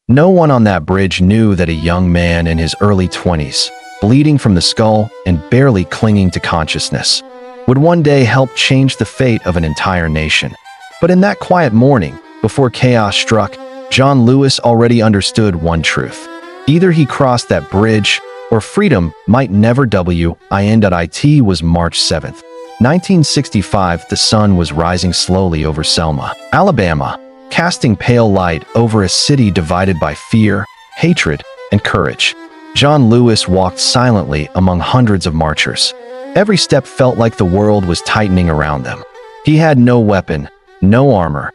No one on that bridge knew that a young man in his early 20s, bleeding from the skull and barely clinging to consciousness, would one day help change the fate of an entire nation. But in that quiet morning, before chaos struck, John Lewis already understood one truth. Either he crossed that bridge, or freedom might never win. It was March 7th, 1965. The sun was rising slowly over Selma, Alabama, casting pale light over a city divided by fear, hatred, and courage. John Lewis walked silently among hundreds of marchers. Every step felt like the world was tightening around them. He had no weapon, no armor,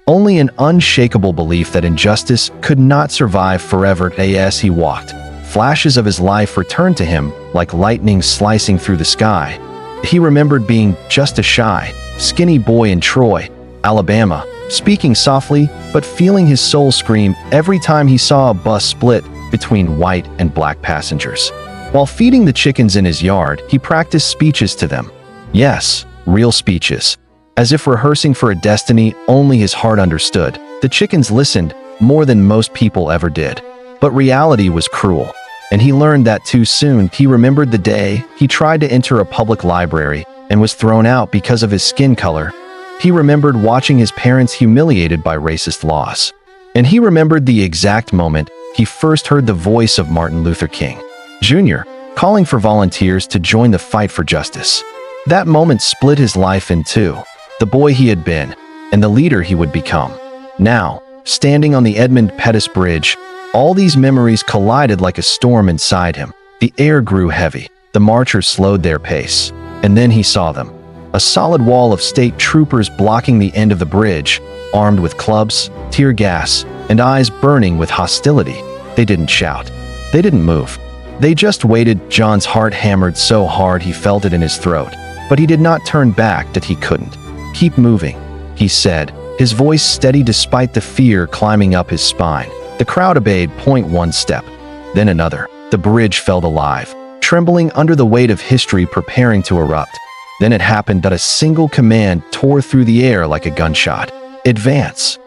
only an unshakable belief that injustice could not survive forever. As he walked, flashes of his life returned to him like lightning slicing through the sky. He remembered being just a shy, skinny boy in Troy, Alabama, speaking softly but feeling his soul scream every time he saw a bus split between white and black passengers. While feeding the chickens in his yard, he practiced speeches to them. Yes, real speeches. As if rehearsing for a destiny only his heart understood. The chickens listened more than most people ever did. But reality was cruel, and he learned that too soon. He remembered the day he tried to enter a public library and was thrown out because of his skin color. He remembered watching his parents humiliated by racist laws. And he remembered the exact moment he first heard the voice of Martin Luther King, Jr., calling for volunteers to join the fight for justice. That moment split his life in two. The boy he had been, and the leader he would become. Now, standing on the Edmund Pettus Bridge, all these memories collided like a storm inside him. The air grew heavy. The marchers slowed their pace. And then he saw them. A solid wall of state troopers blocking the end of the bridge, armed with clubs, tear gas, and eyes burning with hostility. They didn't shout. They didn't move. They just waited. John's heart hammered so hard he felt it in his throat. But he did not turn back. That he couldn't. "Keep moving," he said, his voice steady despite the fear climbing up his spine. The crowd obeyed. One step, then another. The bridge felt alive, trembling under the weight of history preparing to erupt. Then it happened. A single command tore through the air like a gunshot. "Advance."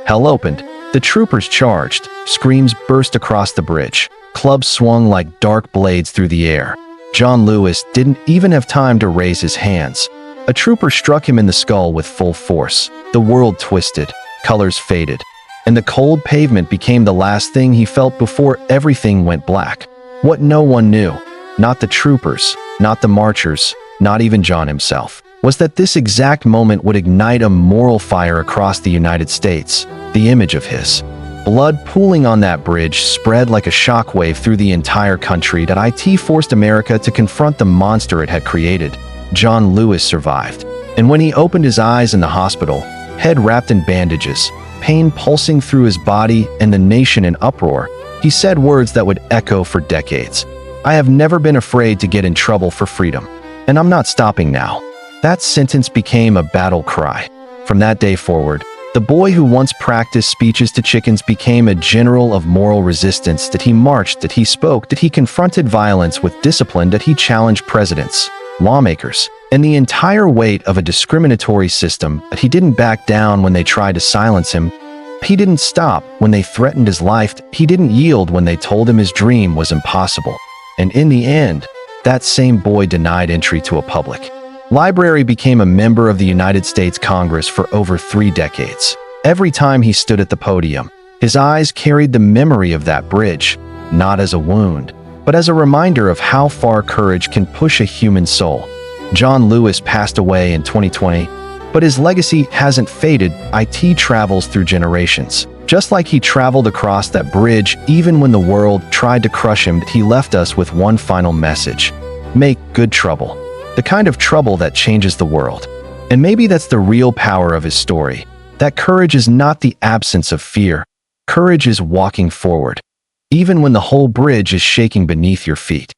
Hell opened. The troopers charged. Screams burst across the bridge. Clubs swung like dark blades through the air. John Lewis didn't even have time to raise his hands. A trooper struck him in the skull with full force. The world twisted, colors faded, and the cold pavement became the last thing he felt before everything went black. What no one knew, not the troopers, not the marchers, not even John himself, was that this exact moment would ignite a moral fire across the United States. The image of his blood pooling on that bridge spread like a shockwave through the entire country. It forced America to confront the monster it had created. John Lewis survived, and when he opened his eyes in the hospital, head wrapped in bandages, pain pulsing through his body and the nation in uproar, he said words that would echo for decades. "I have never been afraid to get in trouble for freedom, and I'm not stopping now." That sentence became a battle cry. From that day forward, the boy who once practiced speeches to chickens became a general of moral resistance. That he marched, that he spoke, that he confronted violence with discipline, that he challenged presidents, lawmakers, and the entire weight of a discriminatory system. But he didn't back down when they tried to silence him. He didn't stop when they threatened his life. He didn't yield when they told him his dream was impossible. And in the end, that same boy denied entry to a public library, became a member of the United States Congress for over 3 decades. Every time he stood at the podium, his eyes carried the memory of that bridge, not as a wound, but as a reminder of how far courage can push a human soul. John Lewis passed away in 2020, but his legacy hasn't faded. It travels through generations. Just like he traveled across that bridge, even when the world tried to crush him, he left us with one final message: make good trouble. The kind of trouble that changes the world. And maybe that's the real power of his story. That courage is not the absence of fear. Courage is walking forward, even when the whole bridge is shaking beneath your feet.